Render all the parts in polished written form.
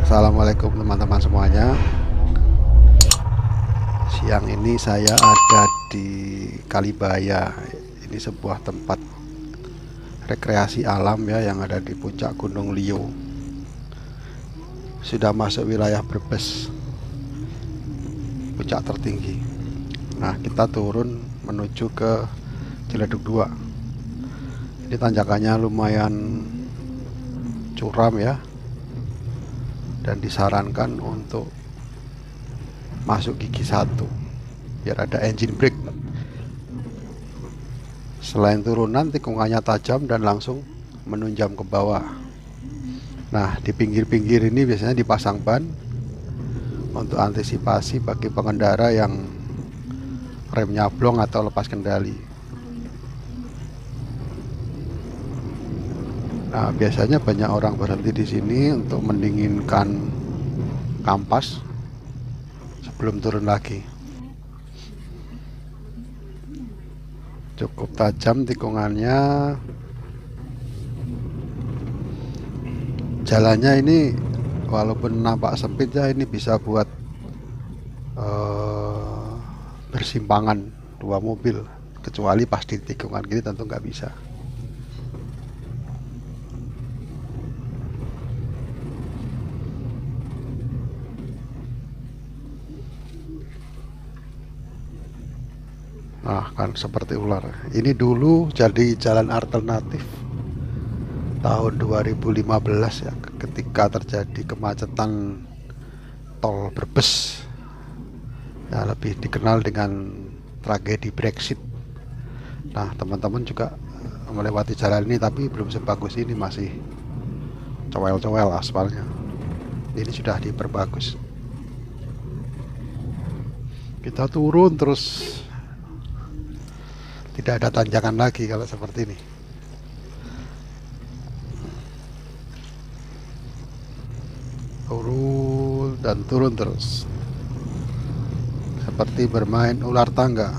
Assalamualaikum teman-teman semuanya. Siang ini saya ada di Kalibaya. Ini sebuah tempat rekreasi alam ya yang ada di puncak Gunung Liu. Sudah masuk wilayah Brebes, puncak tertinggi. Nah, kita turun menuju ke Ciledug 2. Ini tanjakannya lumayan curam ya, dan disarankan untuk masuk gigi 1 biar ada engine brake. Selain turunan, tikungannya tajam dan langsung menunjam ke bawah. Nah, di pinggir-pinggir ini biasanya dipasang ban untuk antisipasi bagi pengendara yang remnya blong atau lepas kendali. Nah, biasanya banyak orang berhenti di sini untuk mendinginkan kampas sebelum turun lagi. Cukup tajam tikungannya. Jalannya ini walaupun nampak sempit ya, ini bisa buat bersimpangan dua mobil, kecuali pas di tikungan gini tentu nggak bisa. Nah, kan seperti ular. Ini dulu jadi jalan alternatif tahun 2015 ya, ketika terjadi kemacetan tol Brebes. Ya, lebih dikenal dengan tragedi Brexit. Nah, teman-teman juga melewati jalan ini, tapi belum sebagus ini, masih cowel-cowel aspalnya. Ini sudah diperbagus. Kita turun terus, tidak ada tanjakan lagi kalau seperti ini. Turun dan turun terus, seperti bermain ular tangga.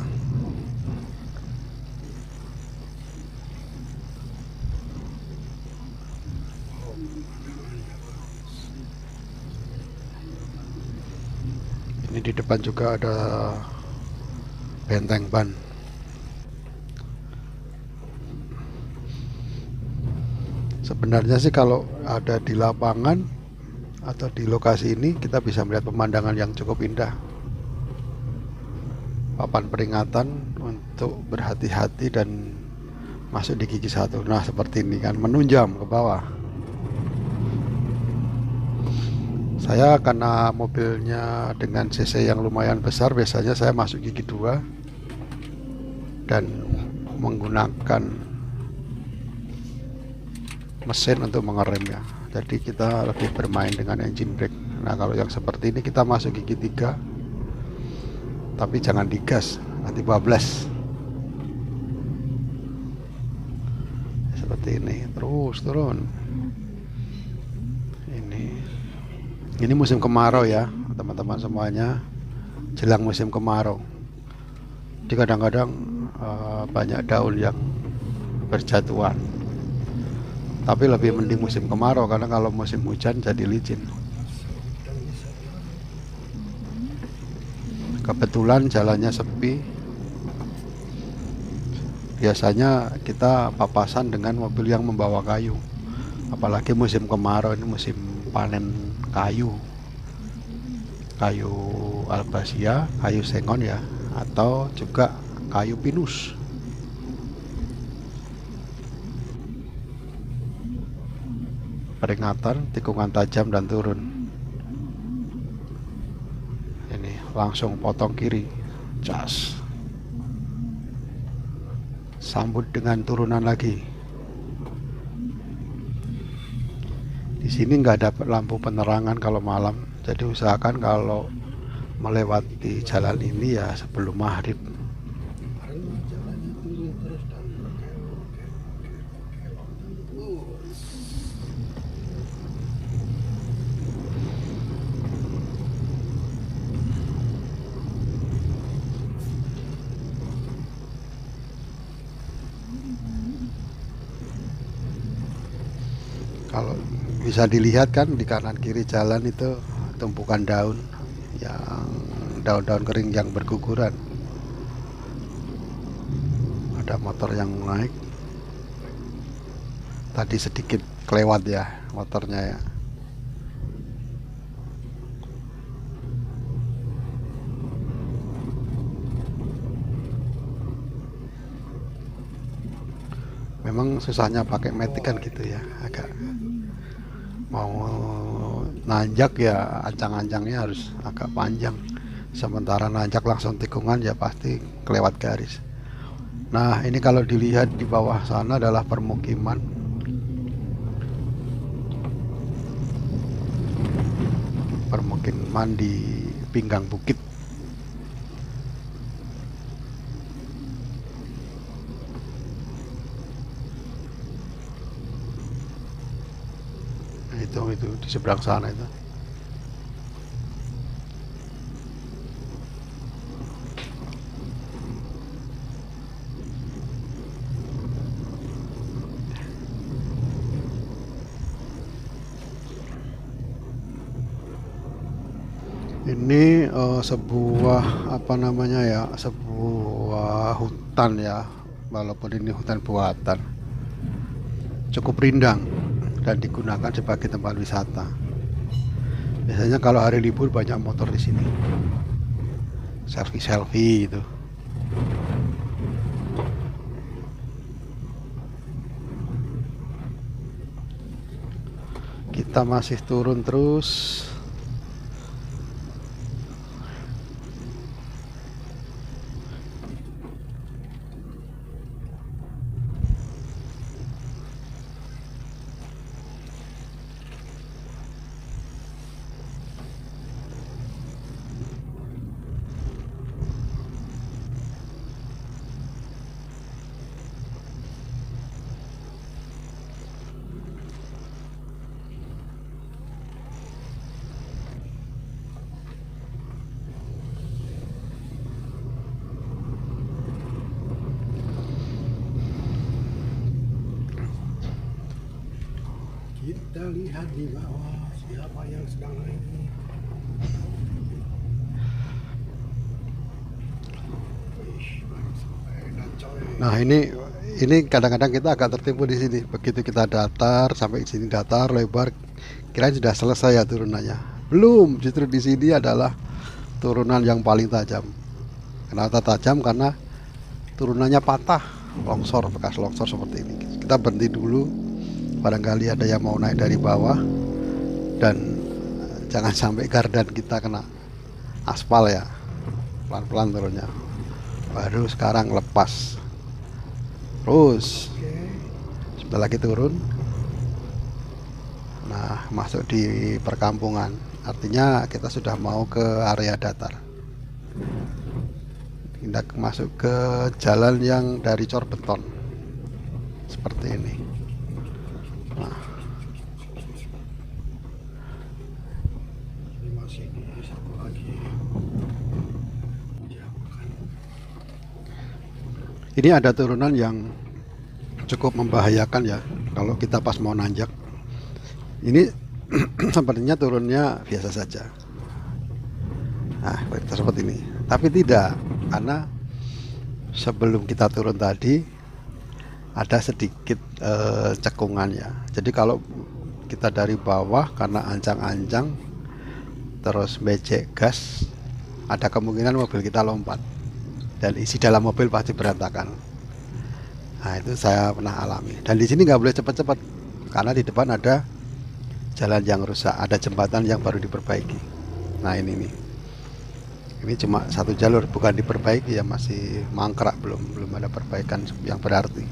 Ini di depan juga ada benteng ban. Sebenarnya sih kalau ada di lapangan atau di lokasi ini, kita bisa melihat pemandangan yang cukup indah. Papan peringatan untuk berhati-hati dan masuk di gigi 1. Nah, seperti ini kan, menunjam ke bawah. Saya karena mobilnya dengan cc yang lumayan besar, biasanya saya masuk gigi 2 dan menggunakan mesin untuk mengeremnya. Jadi kita lebih bermain dengan engine brake. Nah, kalau yang seperti ini kita masuk gigi 3, tapi jangan digas, nanti bablas. Seperti ini, terus turun. Ini musim kemarau ya teman-teman semuanya, jelang musim kemarau. Jadi kadang-kadang banyak daun yang berjatuhan. Tapi lebih mending musim kemarau, karena kalau musim hujan jadi licin. Kebetulan jalannya sepi. Biasanya kita papasan dengan mobil yang membawa kayu. Apalagi musim kemarau, ini musim panen kayu albasia, kayu sengon ya, atau juga kayu pinus. Peringatan tikungan tajam dan turun. Ini langsung potong kiri, cas, sambut dengan turunan lagi. Di sini nggak dapat lampu penerangan kalau malam, jadi usahakan kalau melewati jalan ini ya sebelum maghrib. Kalau Bisa dilihat kan di kanan kiri jalan itu tumpukan daun, yang daun-daun kering yang berguguran. Ada motor yang naik. Tadi sedikit kelewat ya motornya ya. Memang susahnya pakai matic kan gitu ya, agak mau nanjak ya ancang-ancangnya harus agak panjang, sementara nanjak langsung tikungan ya pasti kelewat garis. Nah ini kalau dilihat di bawah sana adalah permukiman di pinggang bukit. Nah, itu di seberang sana itu. Ini sebuah apa namanya ya, sebuah hutan ya, walaupun ini hutan buatan, cukup rindang dan digunakan sebagai tempat wisata. Biasanya kalau hari libur banyak motor di sini, selfie itu. Kita masih turun terus. Kita lihat di bawah siapa yang sedang naik. Nah ini kadang-kadang kita agak tertipu di sini. Begitu kita datar sampai sini datar lebar, kirain sudah selesai ya turunannya. Belum, justru di sini adalah turunan yang paling tajam. Kenapa tajam? Karena turunannya patah, longsor, bekas longsor seperti ini. Kita berhenti dulu, barangkali ada yang mau naik dari bawah, dan jangan sampai gardan kita kena aspal ya. Pelan-pelan turunnya, baru sekarang lepas terus. Sebentar lagi turun. Nah masuk di perkampungan, artinya kita sudah mau ke area datar. Kita masuk ke jalan yang dari cor beton seperti ini. Nah, ini masih di satu lagi. Ini ada turunan yang cukup membahayakan ya kalau kita pas mau nanjak. Ini sepertinya turunnya biasa saja. Nah, seperti ini. Tapi tidak, karena sebelum kita turun tadi ada sedikit cekungan ya. Jadi kalau kita dari bawah karena ancang-ancang terus becek gas, ada kemungkinan mobil kita lompat dan isi dalam mobil pasti berantakan. Nah itu saya pernah alami. Dan di sini nggak boleh cepat-cepat karena di depan ada jalan yang rusak, ada jembatan yang baru diperbaiki. Nah ini cuma satu jalur, bukan diperbaiki ya, masih mangkrak, belum ada perbaikan yang berarti.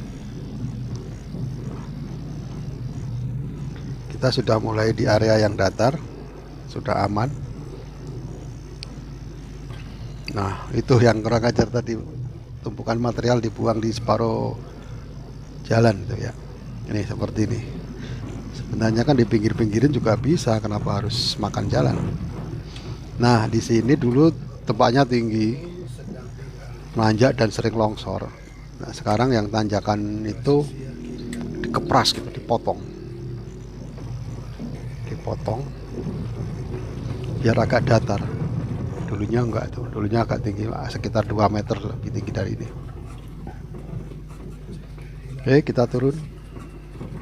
Kita sudah mulai di area yang datar, sudah aman. Nah itu yang kurang ajar tadi, tumpukan material dibuang di separuh jalan itu ya. Ini seperti ini. Sebenarnya kan di pinggir-pinggirin juga bisa, kenapa harus makan jalan? Nah di sini dulu tempatnya tinggi, menanjak dan sering longsor. Nah sekarang yang tanjakan itu dikepras gitu, dipotong. potong biar agak datar. Dulunya enggak tuh, dulunya agak tinggi, sekitar 2 meter lebih tinggi dari ini. Oke, kita turun.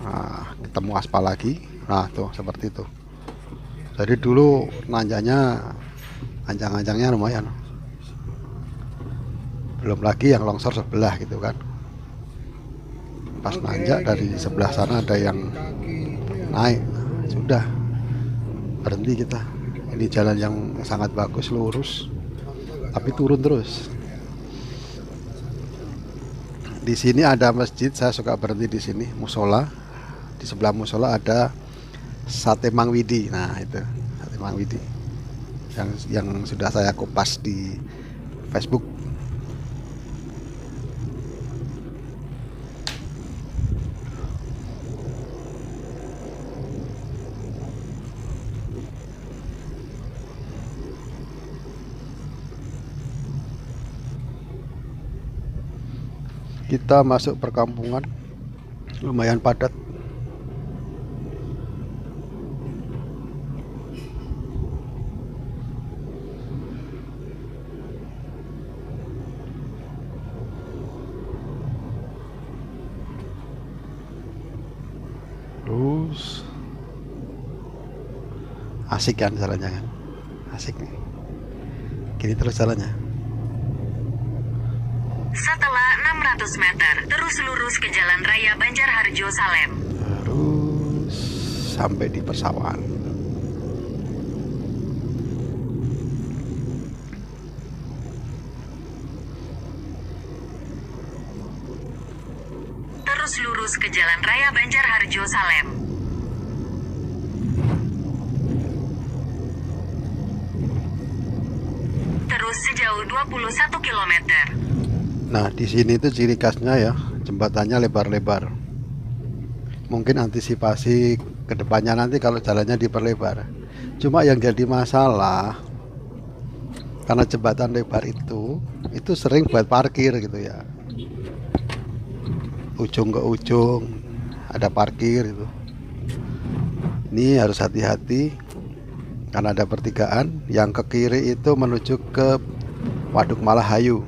Nah, ketemu aspal lagi. Nah, tuh seperti itu. Jadi dulu nanjanya anjang-anjangnya lumayan. Belum lagi yang longsor sebelah gitu kan. Pas nanjak dari sebelah sana ada yang naik. Sudah berhenti kita. Ini jalan yang sangat bagus, lurus, tapi turun terus. Di sini ada masjid, saya suka berhenti di sini, musola. Di sebelah musola ada sate Mangwidi. Nah, itu sate Mangwidi yang sudah saya kupas di Facebook. Kita masuk perkampungan, lumayan padat. Terus asik kan jalannya kan, asik nih. Gini terus jalannya. Setelah 600 meter, terus lurus ke Jalan Raya Banjarharjo Salem. Terus sampai di persawahan. Terus lurus ke Jalan Raya Banjarharjo Salem. Terus sejauh 21 km. Nah, di sini tuh ciri khasnya ya, jembatannya lebar-lebar. Mungkin antisipasi kedepannya nanti kalau jalannya diperlebar. Cuma yang jadi masalah karena jembatan lebar itu sering buat parkir gitu ya. Ujung ke ujung ada parkir itu. Ini harus hati-hati karena ada pertigaan. Yang ke kiri itu menuju ke Waduk Malahayu,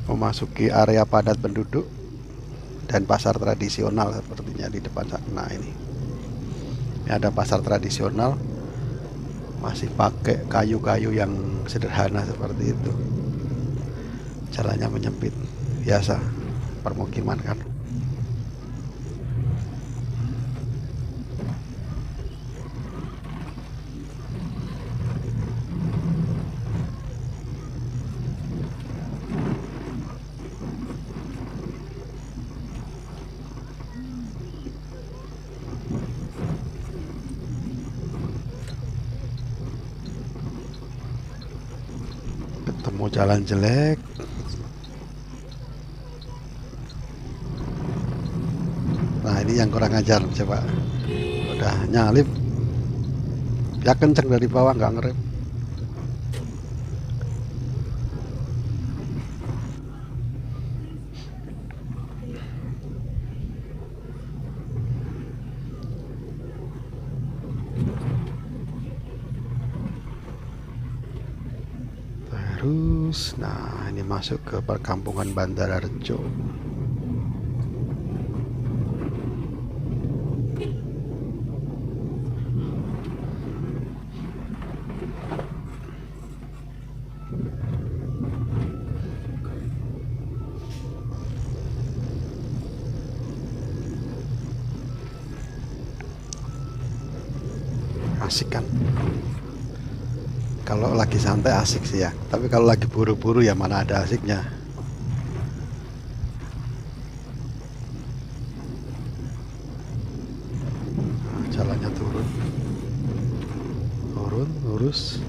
memasuki area padat penduduk dan pasar tradisional sepertinya di depan sana. Nah, ini ada pasar tradisional, masih pakai kayu-kayu yang sederhana seperti itu. Jalannya menyempit, biasa permukiman kan. Ketemu jalan jelek. Nah, ini yang kurang ajar, coba udah nyalip ya kenceng dari bawah, nggak ngerem. Terus, nah ini masuk ke perkampungan Bandararjo. Asik kan? Kalau lagi santai asik sih ya, tapi kalau lagi buru-buru ya mana ada asiknya. Nah, jalannya turun, lurus.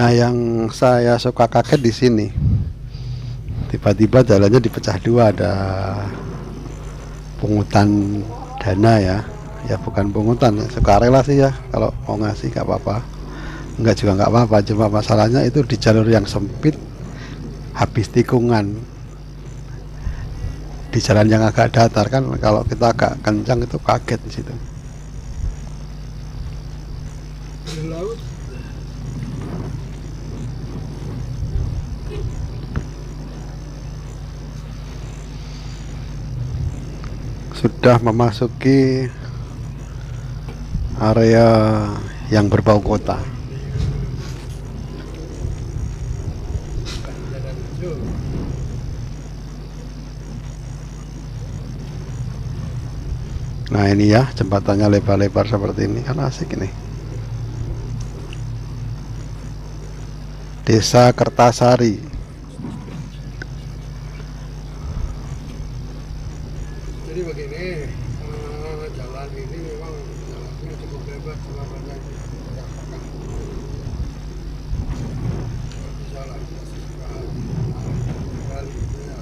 Nah, yang saya suka kaget di sini, tiba-tiba jalannya dipecah dua, ada pungutan dana ya. Ya bukan pungutan, sukarela sih ya, kalau mau ngasih nggak apa-apa, nggak juga nggak apa-apa. Cuma masalahnya itu di jalur yang sempit, habis tikungan, di jalan yang agak datar kan, kalau kita agak kencang itu kaget di situ. Sudah memasuki area yang berbau kota. Nah ini ya, jembatannya lebar-lebar seperti ini kan asik ini. Desa Kertasari. Jadi begini, jalan ini memang jalannya cukup lebar, cuma banyak penyekatan. Bisa lah, bisa sekali. Kali itu ya.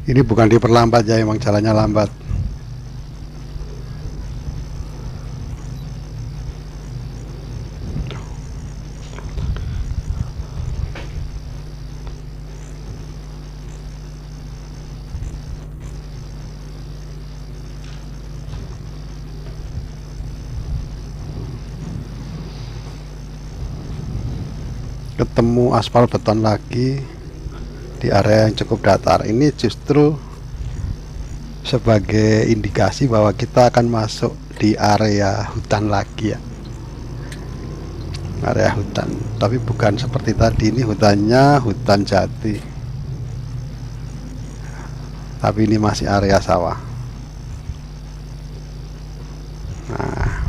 Ini bukan diperlambat ya, emang jalannya lambat. Ketemu aspal beton lagi di area yang cukup datar. Ini justru sebagai indikasi bahwa kita akan masuk di area hutan lagi ya, area hutan, tapi bukan seperti tadi. Ini hutannya hutan jati, tapi ini masih area sawah. Nah,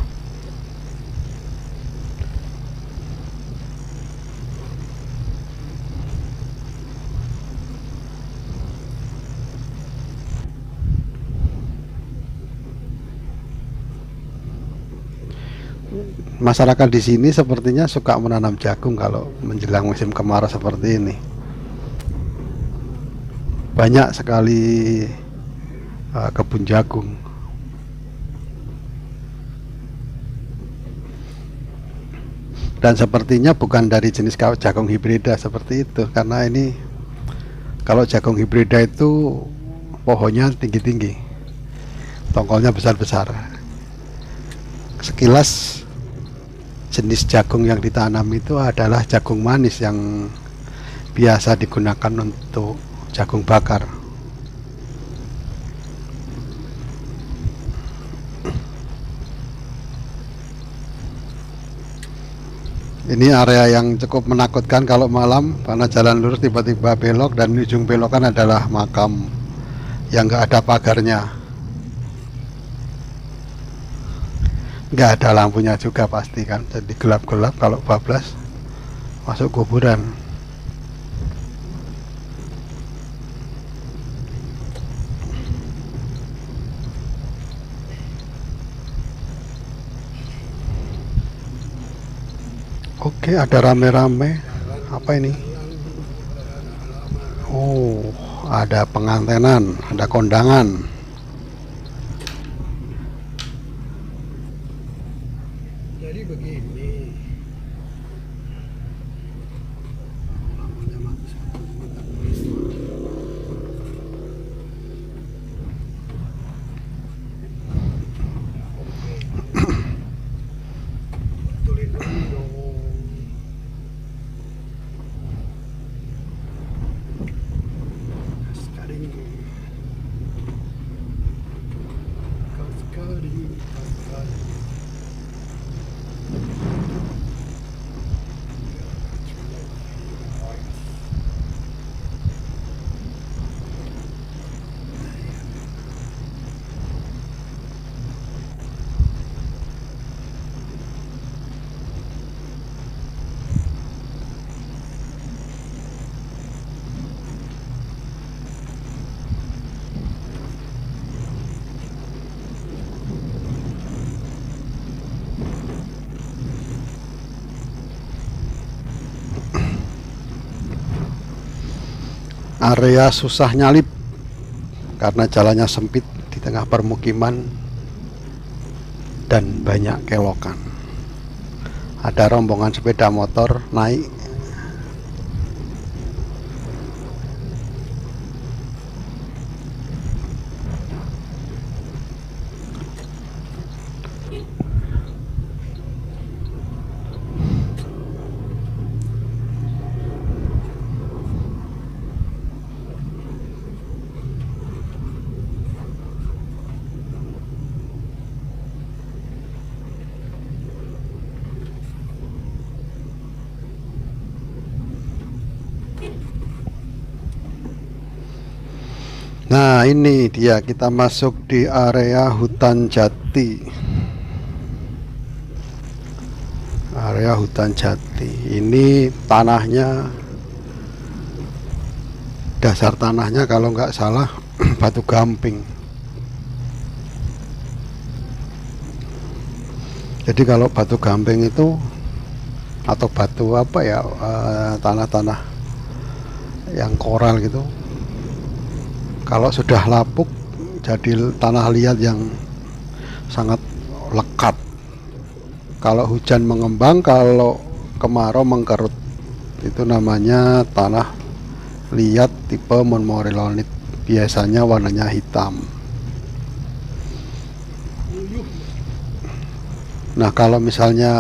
masyarakat di sini sepertinya suka menanam jagung kalau menjelang musim kemarau seperti ini. Banyak sekali kebun jagung. Dan sepertinya bukan dari jenis jagung hibrida seperti itu, karena ini kalau jagung hibrida itu pohonnya tinggi-tinggi, tongkolnya besar-besar. Sekilas jenis jagung yang ditanam itu adalah jagung manis yang biasa digunakan untuk jagung bakar. Ini area yang cukup menakutkan kalau malam, karena jalan lurus tiba-tiba belok, dan di ujung belokan adalah makam yang nggak ada pagarnya, nggak ada lampunya juga pasti kan, jadi gelap-gelap kalau bablas masuk kuburan. Oke, ada rame-rame. Apa ini? Oh, ada pengantenan, ada kondangan. Jadi begini. Lampunya mati satu. Betulin dulu dong. area susah nyalip karena jalannya sempit di tengah permukiman dan banyak kelokan. Ada rombongan sepeda motor naik. Nah, ini dia, kita masuk di area hutan jati. Area hutan jati. Ini tanahnya, dasar tanahnya kalau nggak salah batu gamping. Jadi kalau batu gamping itu atau batu apa ya, tanah-tanah yang koral gitu, kalau sudah lapuk jadi tanah liat yang sangat lekat. Kalau hujan mengembang, kalau kemarau mengkerut. Itu namanya tanah liat tipe montmorillonite. Biasanya warnanya hitam. Nah, kalau misalnya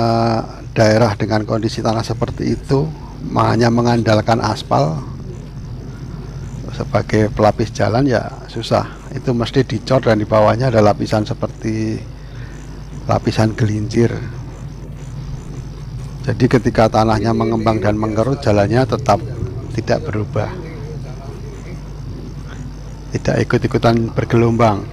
daerah dengan kondisi tanah seperti itu hanya mengandalkan aspal sebagai pelapis jalan, ya susah. Itu mesti dicor dan di bawahnya ada lapisan seperti lapisan gelincir. Jadi ketika tanahnya mengembang dan mengkerut, jalannya tetap tidak berubah, tidak ikut-ikutan bergelombang.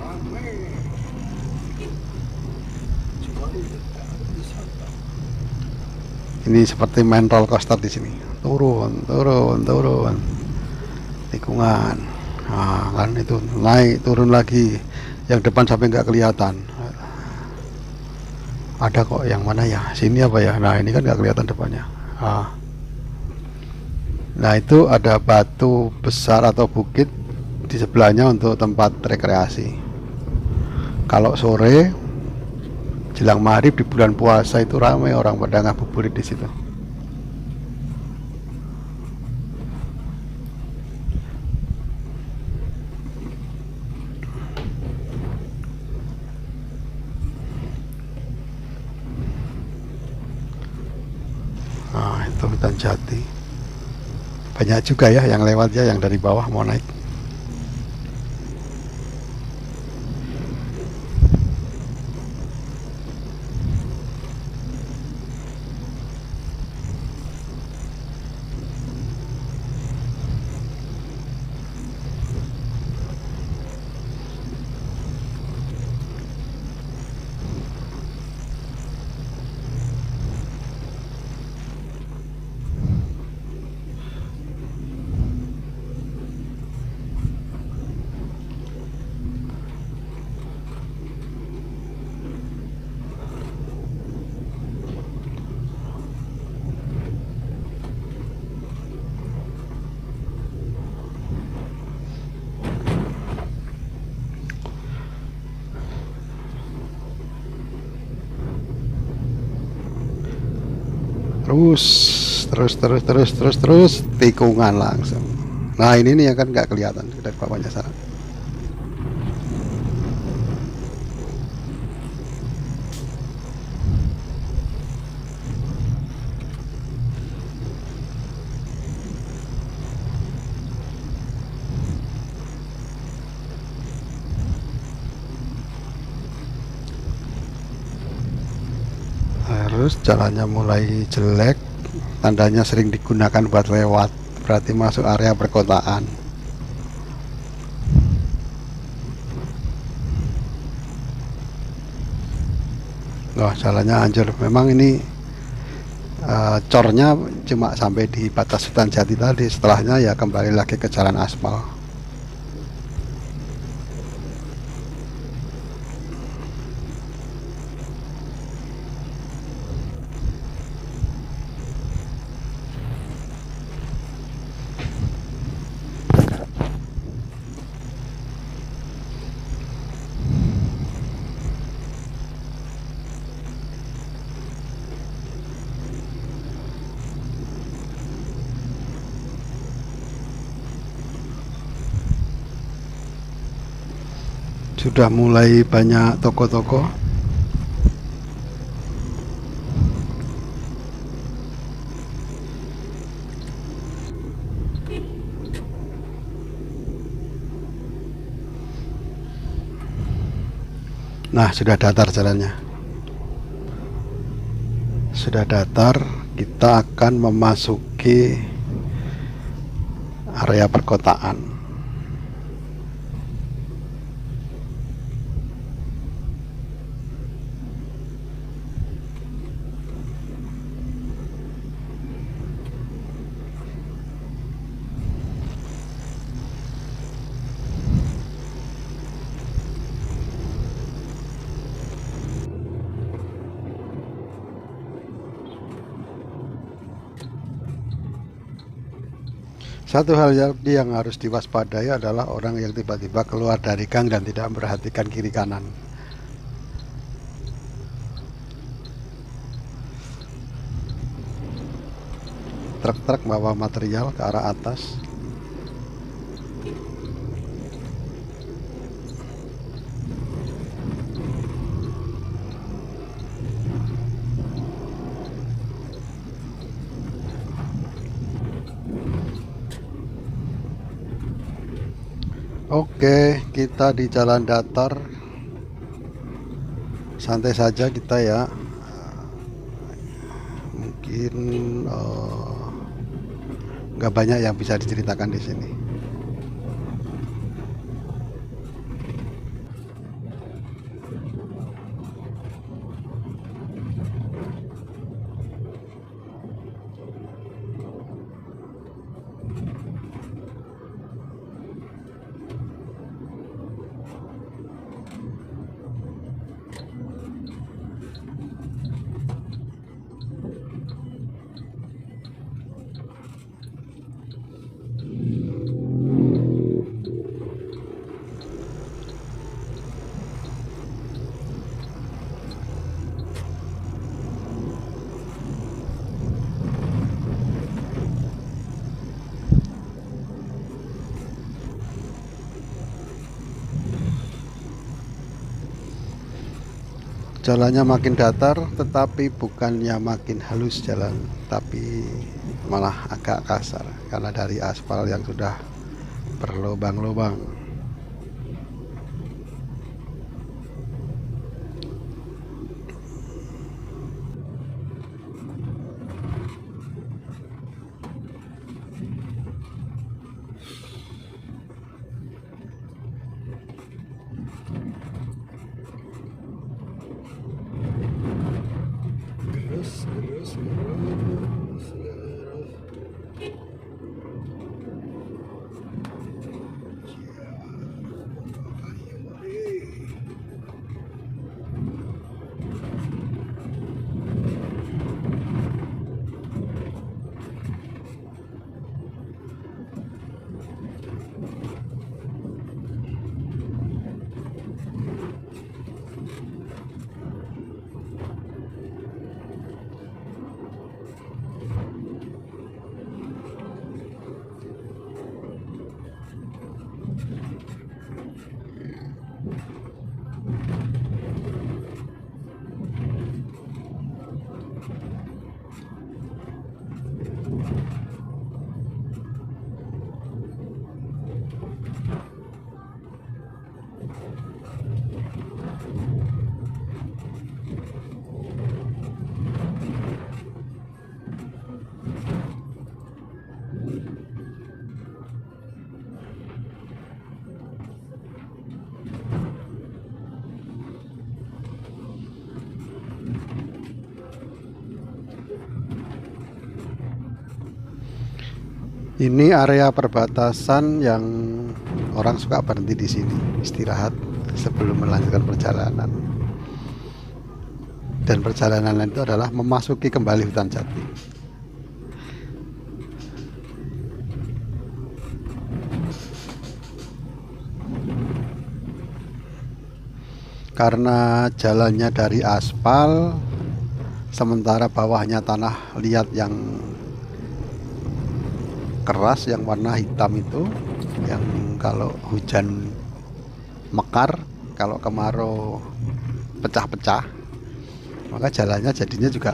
Ini seperti main roller coaster di sini, turun tikungan. Nah, kan itu naik turun lagi, yang depan sampai nggak kelihatan. Ada kok, yang mana ya, sini apa ya, nah ini kan nggak kelihatan depannya. Nah itu ada batu besar atau bukit di sebelahnya untuk tempat rekreasi. Kalau sore jelang maghrib di bulan puasa itu ramai orang pada ngabuburit di situ. Nah, itu hutan jati. Banyak juga ya yang lewat ya, yang dari bawah mau naik. Terus tikungan langsung. Nah ini nih yang kan nggak kelihatan dari bawahnya sana. Terus jalannya mulai jelek, tandanya sering digunakan buat lewat, berarti masuk area perkotaan. Wah, jalannya hancur. Memang ini cornya cuma sampai di batas hutan jati tadi, setelahnya ya kembali lagi ke jalan aspal. Sudah mulai banyak toko-toko. Nah, sudah datar jalannya. Sudah datar, kita akan memasuki area perkotaan. Satu hal yang harus diwaspadai adalah orang yang tiba-tiba keluar dari gang dan tidak memperhatikan kiri kanan. Truk-truk bawa material ke arah atas. Oke, kita di jalan datar. Santai saja kita ya. Mungkin nggak banyak yang bisa diceritakan di sini. Jalannya makin datar, tetapi bukannya makin halus jalan, tapi malah agak kasar karena dari aspal yang sudah berlubang-lubang. Ini area perbatasan yang orang suka berhenti di sini, istirahat sebelum melanjutkan perjalanan. Dan perjalanan itu adalah memasuki kembali hutan jati. Karena jalannya dari aspal, sementara bawahnya tanah liat yang keras yang warna hitam itu, yang kalau hujan mekar kalau kemarau pecah-pecah, maka jalannya jadinya juga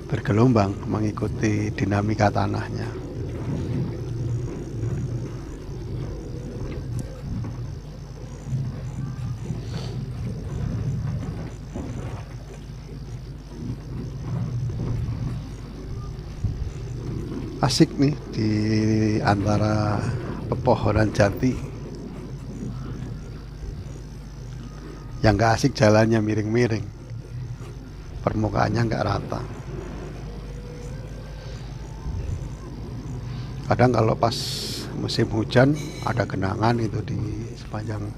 bergelombang mengikuti dinamika tanahnya. Asik nih di antara pepohonan jati. Yang gak asik jalannya miring-miring, permukaannya nggak rata. Kadang kalau pas musim hujan ada genangan itu di sepanjang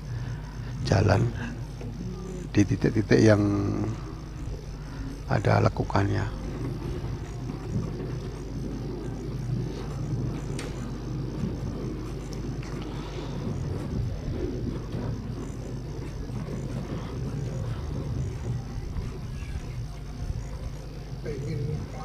jalan, di titik-titik yang ada lekukannya. pengen muka.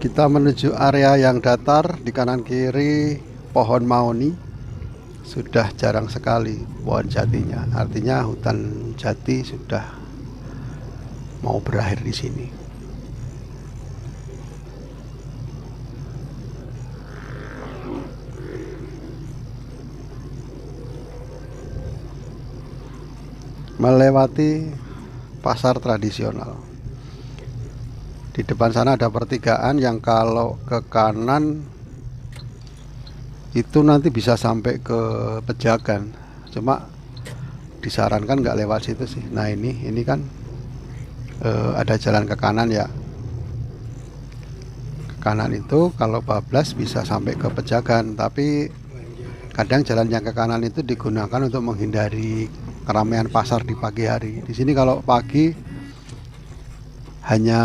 Kita menuju area yang datar, di kanan kiri pohon mahoni. Sudah jarang sekali pohon jatinya, artinya hutan jati sudah mau berakhir di sini. Melewati pasar tradisional. Di depan sana ada pertigaan yang kalau ke kanan itu nanti bisa sampai ke Pejagan. Cuma disarankan nggak lewat situ sih. Nah ini kan ada jalan ke kanan ya. Ke kanan itu kalau bablas bisa sampai ke Pejagan, tapi kadang jalan yang ke kanan itu digunakan untuk menghindari keramaian pasar di pagi hari. Di sini kalau pagi hanya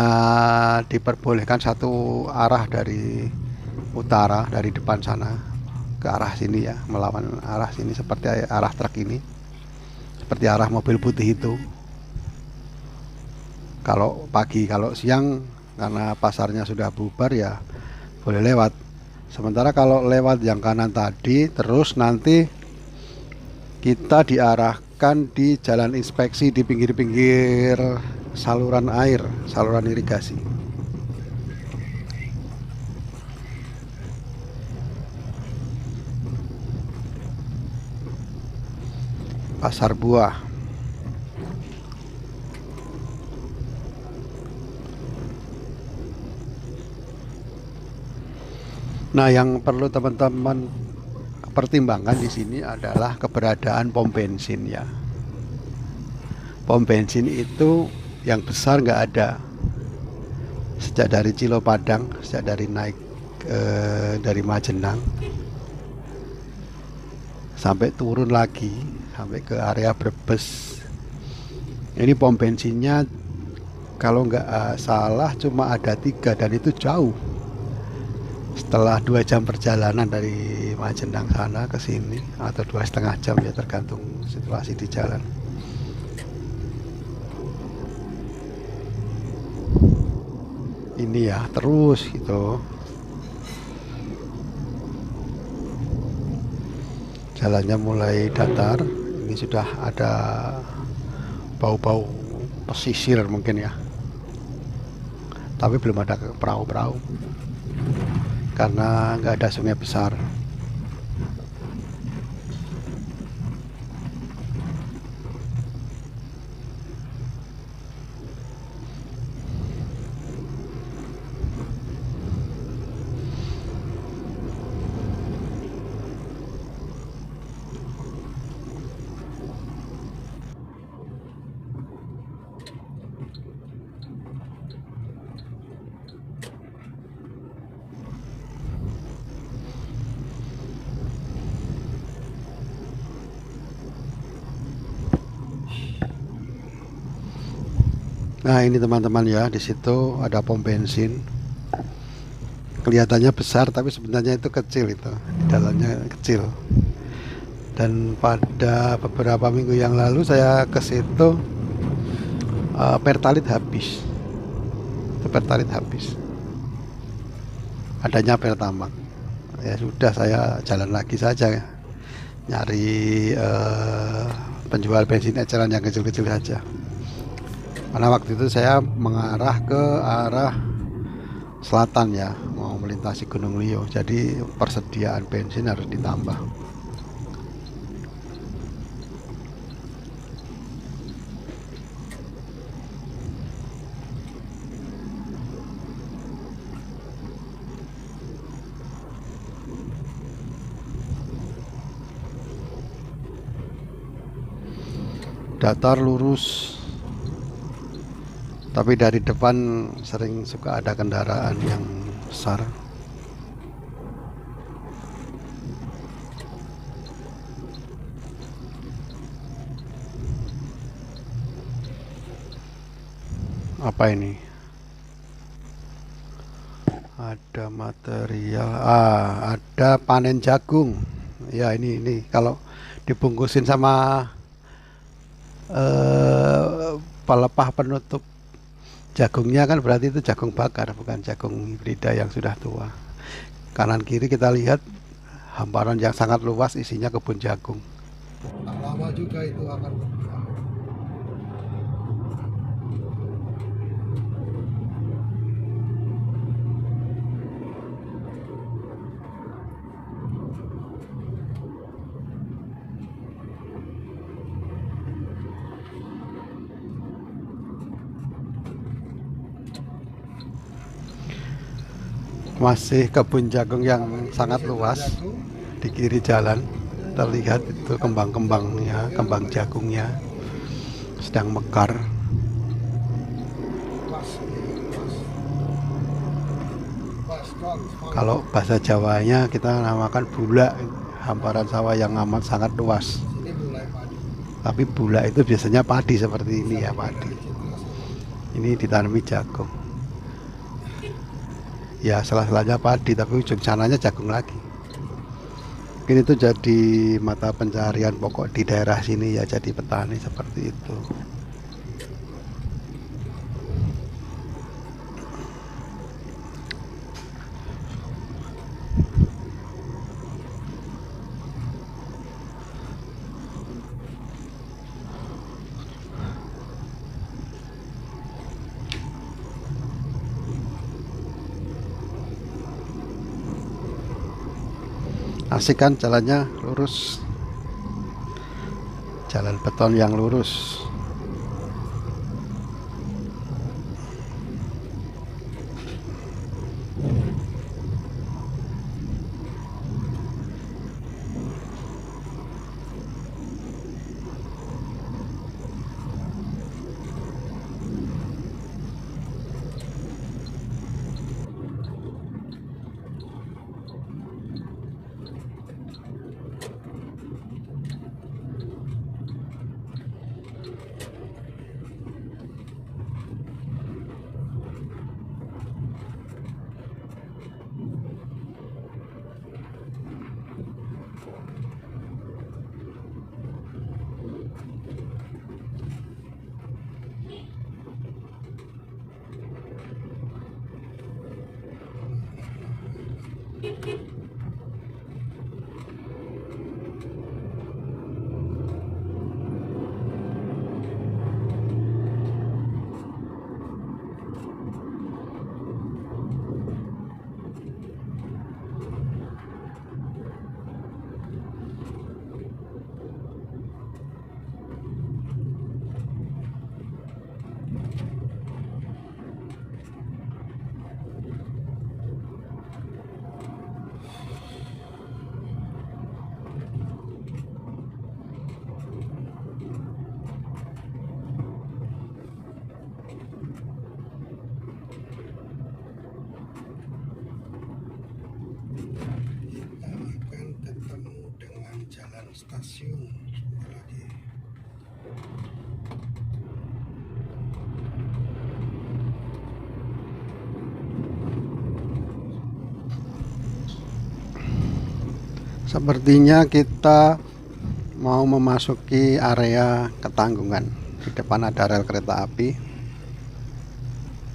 diperbolehkan satu arah dari utara, dari depan sana ke arah sini ya, melawan arah sini seperti arah truk ini, seperti arah mobil putih itu. Kalau pagi, kalau siang karena pasarnya sudah bubar ya boleh lewat. Sementara kalau lewat yang kanan tadi, terus nanti kita diarahkan di jalan inspeksi di pinggir-pinggir saluran air, saluran irigasi. Pasar buah. Nah, yang perlu teman-teman pertimbangkan di sini adalah keberadaan pom bensin ya. Pom bensin itu yang besar nggak ada. Sejak dari Cilopadang, sejak dari naik dari Majenang sampai turun lagi sampai ke area Brebes. Ini pom bensinnya kalau nggak salah cuma ada 3 dan itu jauh. Setelah 2 jam perjalanan dari Majenang sana ke sini, atau 2,5 jam ya tergantung situasi di jalan. Ini ya terus gitu, jalannya mulai datar. Ini sudah ada bau-bau pesisir mungkin ya, tapi belum ada perahu-perahu karena nggak ada sungai besar. Nah ini teman-teman ya, di situ ada pom bensin. Kelihatannya besar tapi sebenarnya itu kecil, itu di dalamnya kecil. Dan pada beberapa minggu yang lalu saya ke situ, Pertalite habis. Itu Pertalite habis. Adanya Pertamax. Ya sudah, saya jalan lagi saja nyari penjual bensin eceran yang kecil-kecil saja. Karena waktu itu saya mengarah ke arah selatan ya, mau melintasi Gunung Liau, jadi persediaan bensin harus ditambah. Datar lurus, tapi dari depan sering suka ada kendaraan yang besar. Apa ini? Ada material, ada panen jagung. Ya ini kalau dibungkusin sama pelepah penutup jagungnya kan berarti itu jagung bakar, bukan jagung hibrida yang sudah tua. Kanan kiri kita lihat hamparan yang sangat luas, isinya kebun jagung. Tak lama juga itu akan berbuah. Masih kebun jagung yang sangat luas. Di kiri jalan terlihat itu kembang-kembangnya, kembang jagungnya sedang mekar. Kalau bahasa Jawanya kita namakan bulak, hamparan sawah yang amat sangat luas. Ini mulai padi. Tapi bulak itu biasanya padi seperti ini ya, padi. Ini ditanami jagung. Ya salah-salahnya padi, tapi ujung sananya jagung lagi. Mungkin itu jadi mata pencarian pokok di daerah sini ya, jadi petani seperti itu. Asik kan jalannya lurus, jalan beton yang lurus. Stasiun sebentar lagi. Sepertinya kita mau memasuki area Ketanggungan. Di depan ada rel kereta api.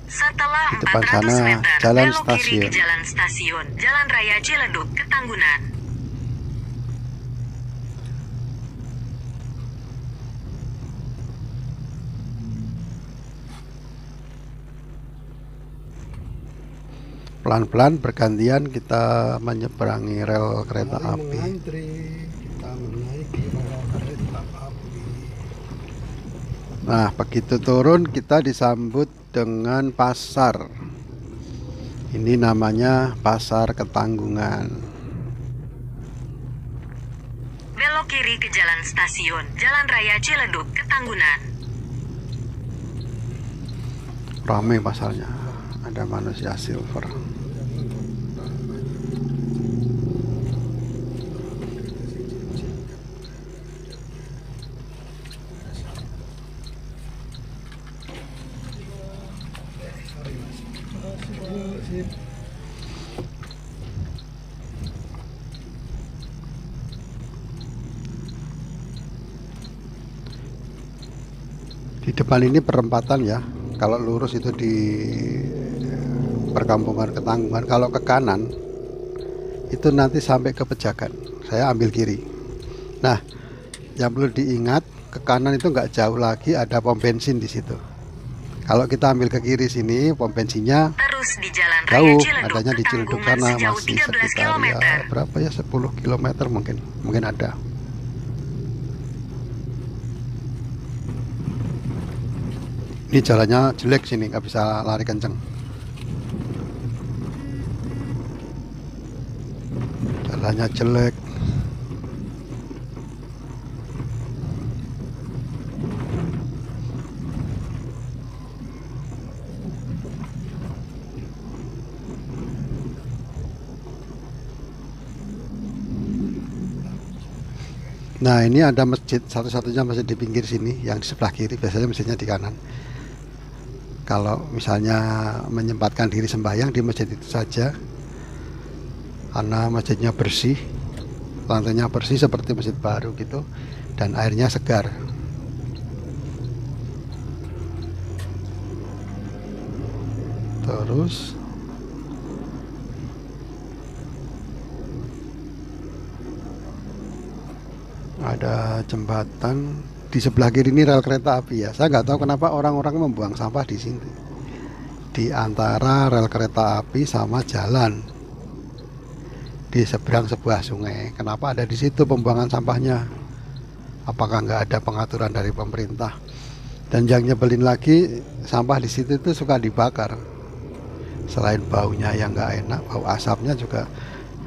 Setelah Di depan 400 sana meter, jalan belok kiri stasiun. ke jalan stasiun, Jalan Raya Ciledug, Ketanggungan. Pelan-pelan bergantian kita menyeberangi rel kereta Mari api. mengantri, kita menaiki rel kereta api. Nah, begitu turun kita disambut dengan pasar. Ini namanya Pasar Ketanggungan. Belok kiri ke jalan stasiun, Jalan Raya Ciledug, Ketanggungan. Ramai pasarnya. Ada manusia silver. Sip. Di depan ini perempatan ya. Kalau lurus itu di perkampungan Ketanggungan. Kalau ke kanan itu nanti sampai ke Pejagan. Saya ambil kiri. Nah, yang perlu diingat, ke kanan itu nggak jauh lagi ada pom bensin di situ. Kalau kita ambil ke kiri sini, pom bensinnya Terus di Jalan Raya jauh, Ciledug, adanya di Ciledug Ketanggungan sana, sejauh masih 13 sekitar km. ya berapa ya, 10 km mungkin ada. Ini jalannya jelek sini, nggak bisa lari kenceng. Jalannya jelek. Nah, ini ada masjid, satu-satunya masjid di pinggir sini, yang di sebelah kiri. Biasanya masjidnya di kanan. Kalau misalnya menyempatkan diri sembahyang di masjid itu saja, karena masjidnya bersih, lantainya bersih seperti masjid baru gitu, dan airnya segar. Terus ada jembatan di sebelah kiri, ini rel kereta api ya. Saya nggak tahu kenapa orang-orang membuang sampah di sini, di antara rel kereta api sama jalan, di seberang sebuah sungai. Kenapa ada di situ pembuangan sampahnya? Apakah nggak ada pengaturan dari pemerintah? Dan yang nyebelin lagi, sampah di situ itu suka dibakar. Selain baunya yang nggak enak, bau asapnya juga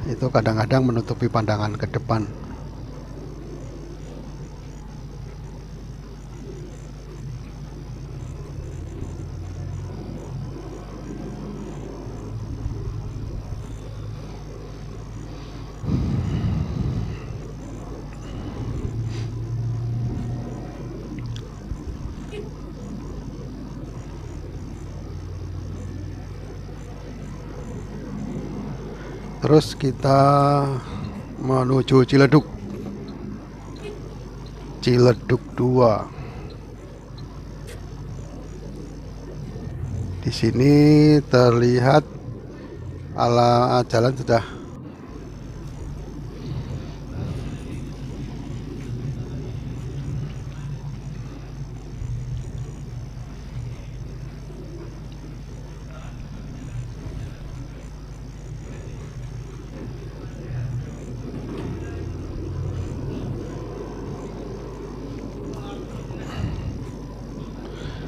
itu kadang-kadang menutupi pandangan ke depan. Terus kita menuju Ciledug. Ciledug 2. Di sini terlihat ala jalan sudah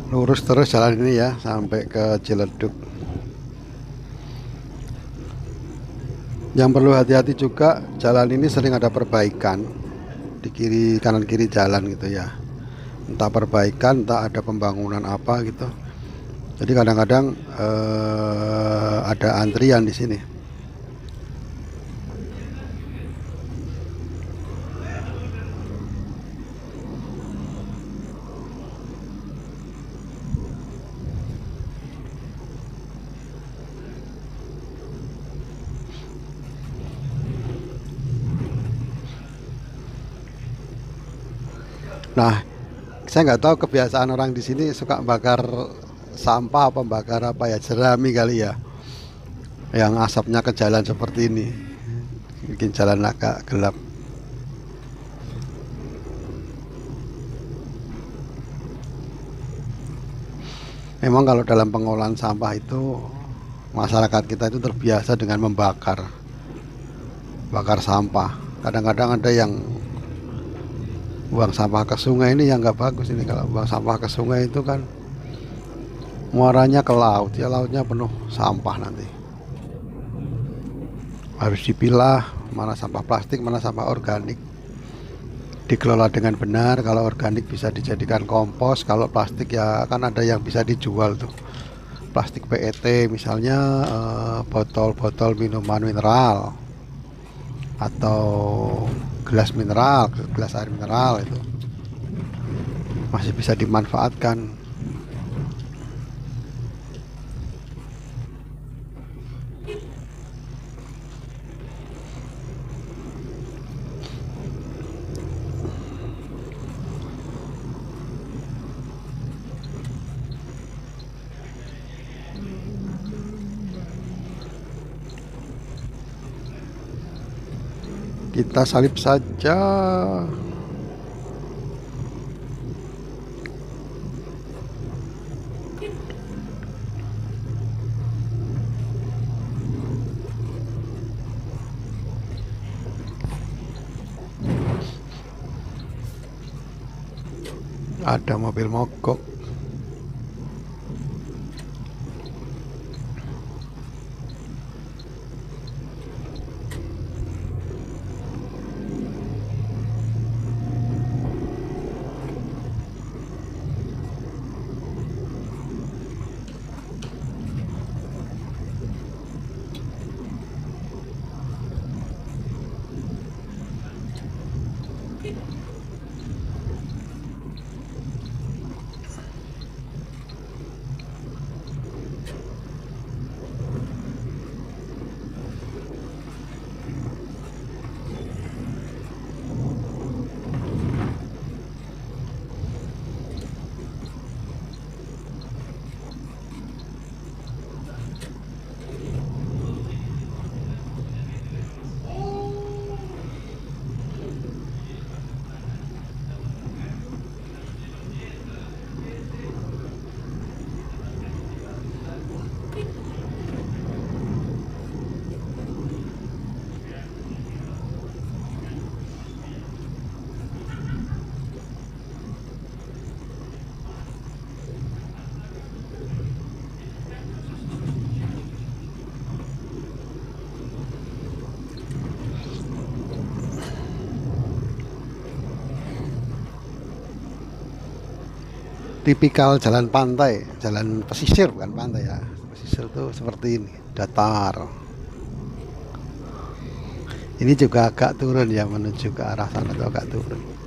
lurus terus jalan ini ya sampai ke Ciledug. Yang perlu hati-hati juga, jalan ini sering ada perbaikan di kiri kanan kiri jalan gitu ya. Entah perbaikan, entah ada pembangunan apa gitu. Jadi kadang-kadang ada antrian di sini. Nah, saya nggak tahu kebiasaan orang di sini suka bakar sampah apa bakar apa ya, jerami kali ya, yang asapnya ke jalan seperti ini, bikin jalan agak gelap. Memang kalau dalam pengolahan sampah itu masyarakat kita itu terbiasa dengan bakar sampah. Kadang-kadang ada yang buang sampah ke sungai, ini yang nggak bagus ini. Kalau buang sampah ke sungai itu kan muaranya ke laut, ya lautnya penuh sampah nanti. Harus dipilah mana sampah plastik, mana sampah organik. Dikelola dengan benar. Kalau organik bisa dijadikan kompos, kalau plastik ya kan ada yang bisa dijual tuh. Plastik PET misalnya, botol-botol minuman mineral atau gelas mineral, gelas air mineral itu masih bisa dimanfaatkan. Kita salib saja. Ada mobil mogok. Tipikal jalan pantai, jalan pesisir bukan pantai ya. Pesisir tuh seperti ini, datar. Ini juga agak turun ya, menuju ke arah sana tuh agak turun.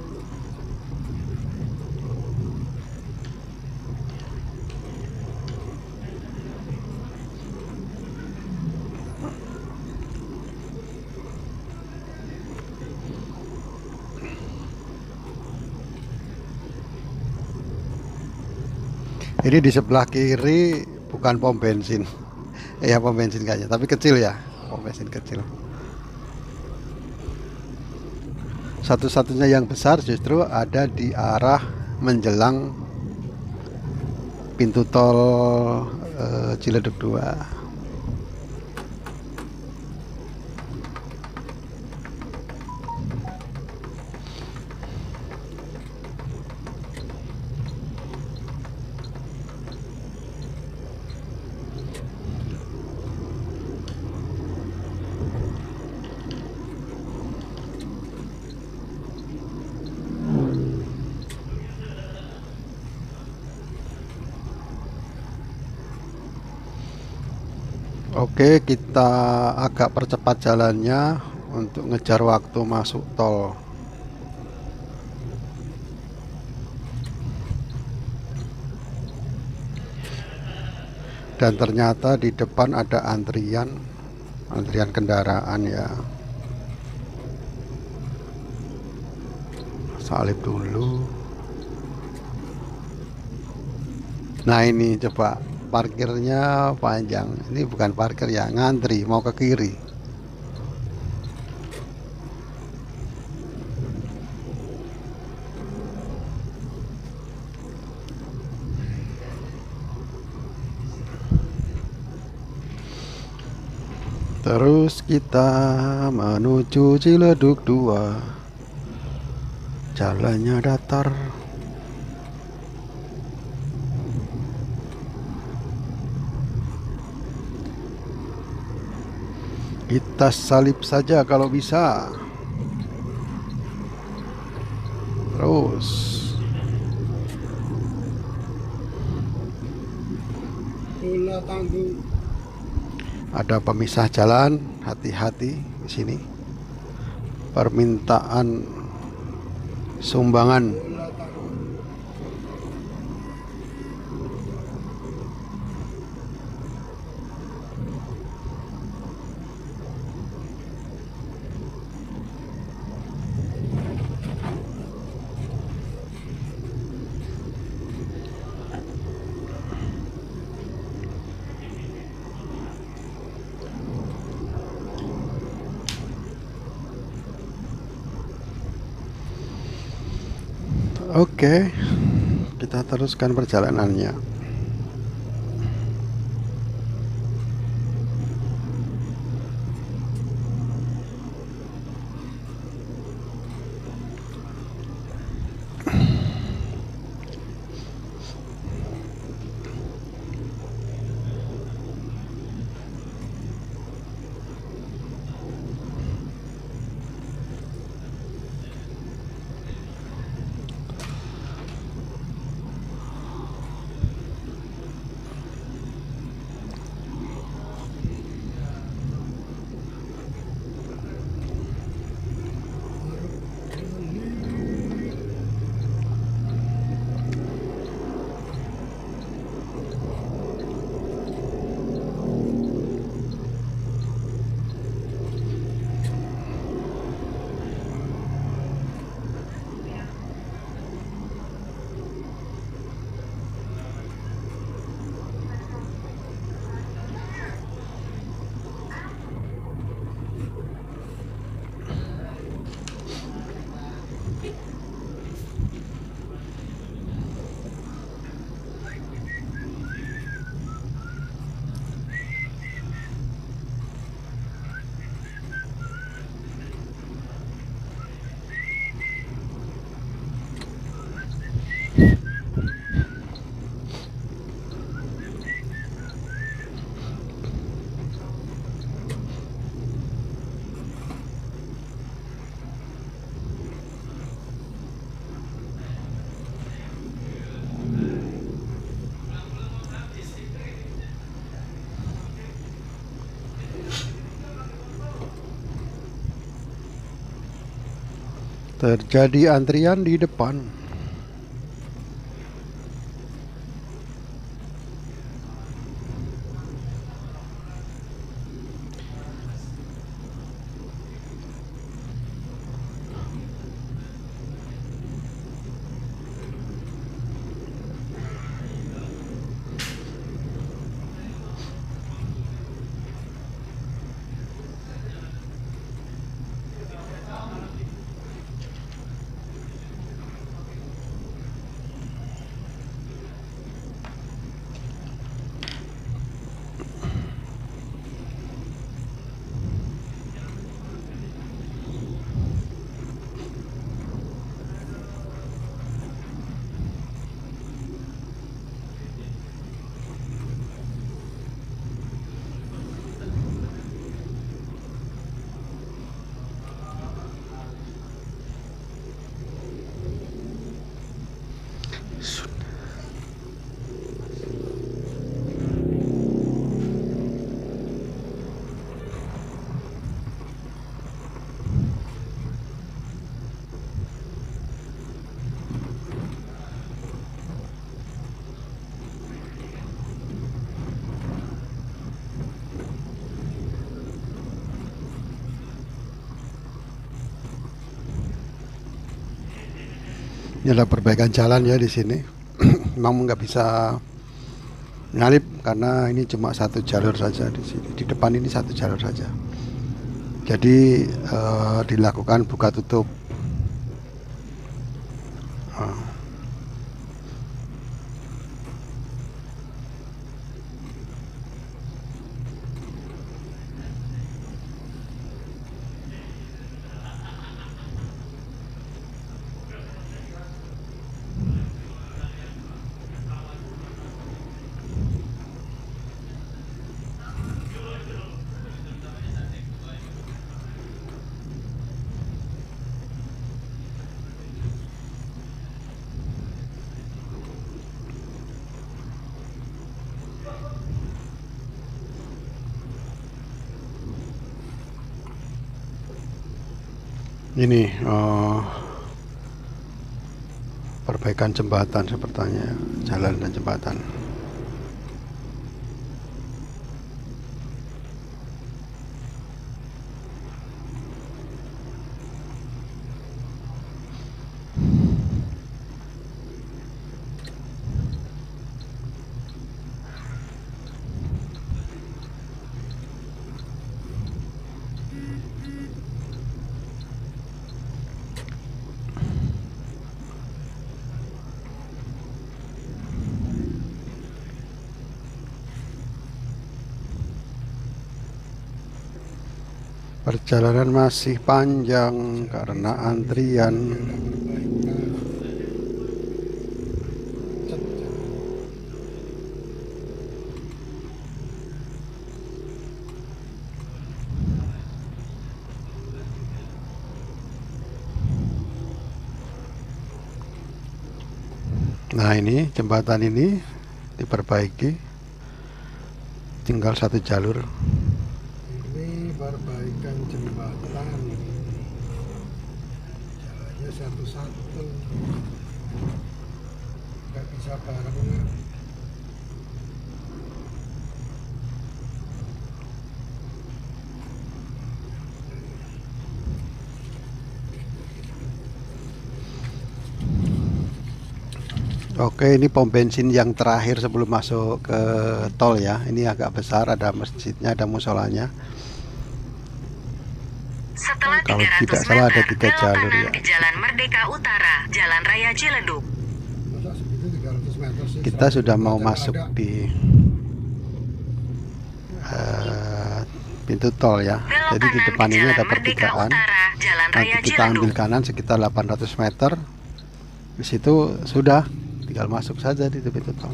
Ini di sebelah kiri bukan pom bensin. Ya pom bensin kayaknya, tapi kecil ya, pom bensin kecil. Satu-satunya yang besar justru ada di arah menjelang pintu tol Ciledug 2. Oke, kita agak percepat jalannya untuk ngejar waktu masuk tol. Dan ternyata di depan ada antrian kendaraan ya. Salib dulu. Nah ini coba parkirnya panjang. Ini bukan parkir ya, ngantri mau ke kiri. Terus kita menuju Ciledug 2. Jalannya datar. Kita salip saja kalau bisa. Terus Bola tanggung. ada pemisah jalan, hati-hati di sini. Permintaan sumbangan. Bola tanggung. Oke, kita teruskan perjalanannya. Terjadi antrian di depan. Ini adalah perbaikan jalan ya di sini. Memang nggak bisa nyalip karena ini cuma satu jalur saja di sini. Di depan ini satu jalur saja. Jadi dilakukan buka tutup. Ini perbaikan jembatan sepertinya, jalan dan jembatan. Perjalanan masih panjang karena antrian. Nah, ini jembatan ini diperbaiki, tinggal satu jalur. Ini perbaikan jembatan, jalannya satu-satu, nggak bisa barengan. Oke, ini pom bensin yang terakhir sebelum masuk ke tol ya. Ini agak besar, ada masjidnya, ada musolanya. Setelah Kalau 300 tidak salah ada meter, 3 belok jalur kanan ya. ke Jalan Merdeka Utara, Jalan Raya Ciledug. Masa segitu 300 meter sih? Kita 100 sudah mau meter masuk ada. di pintu tol ya. Belok Jadi di kanan depan ke ini Jalan ada Merdeka pertigaan. Utara, Jalan Raya Nanti kita ambil Ciledug. kanan sekitar 800 meter. Di situ sudah, tinggal masuk saja di pintu tol.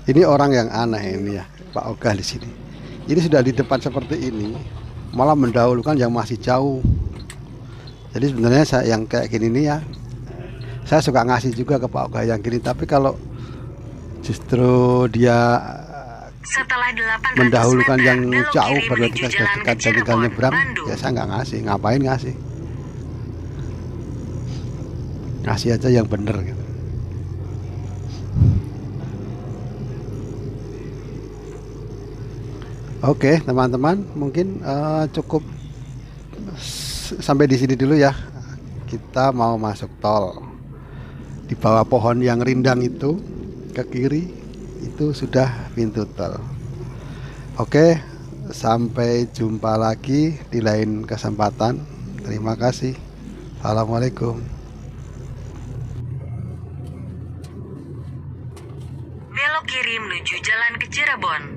Ini orang yang aneh ini ya, Pak Ogah di sini. Ini sudah di depan seperti ini, malah mendahulukan yang masih jauh. Jadi sebenarnya saya yang kayak gini nih ya, saya suka ngasih juga ke Pak Ogah yang gini. Tapi kalau justru dia Setelah 800 mendahulukan meter, yang belok jauh kiri baru menuju kita Jalan dekat dan tinggal Cirebon, nyebrang, Bandung. ya saya nggak ngasih. Ngapain ngasih? Ngasih aja yang bener gitu. Oke, teman-teman, mungkin cukup sampai di sini dulu ya. Kita mau masuk tol. Di bawah pohon yang rindang itu ke kiri itu sudah pintu tol. Oke, sampai jumpa lagi di lain kesempatan. Terima kasih. Assalamualaikum. Belok kiri menuju Jalan ke Cirebon.